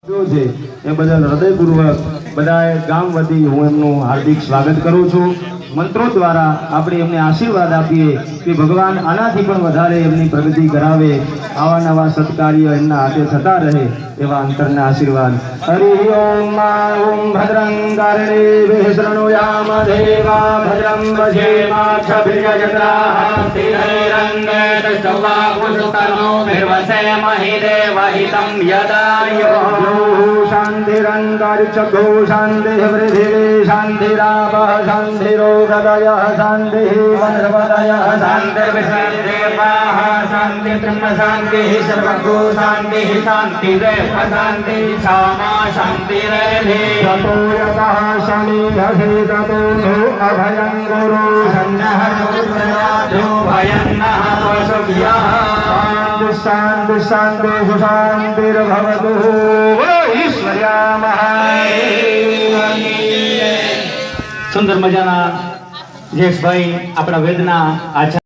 છે એ બદલ હૃદયપૂર્વક બધાએ ગામ વતી હું એમનું હાર્દિક સ્વાગત કરું છું। મંત્રો દ્વારા આપણે એમને આશીર્વાદ આપીએ કે ભગવાન આનાથી પણ વધારે એમની પ્રગતિ કરાવે, આવા નવા સત્કાર્ય એમના હાથે થતા રહે એવા અંતરના આશીર્વાદ। હરિ ઓમ ઓમ ભદ્રં કાર્ણેભિઃ શૃણુયામ દેવા ભદ્રં વશેમાક્ષભિર્યજત્રાઃ स्थिरैरङ्गैर्वाकुसुकर्णोभिर्वसेमहि देवहितं यदायुः शान्तिरङ्गारिचघो शान्तिः वृद्धिः शान्तिरापः शान्तिरोगदयः शान्तिः वनस्पतयः शान्तिर्विश्वदेवाः शान्तिर्ब्रह्म शान्तिः सर्वगो शान्तिः शान्तिरेव शान्तिः क्षमा शान्तिरेधि ततो यतः शनिहसि ततो नो अभयं गुरु सन्नः सुप्रयाधो भयं नः पशुभ्यः शान्ति शान्ति शान्तिर्भवतु। ईश्वर्या महादेव। सुंदर मजाना जयेशभाई अपना वेदना आचार्य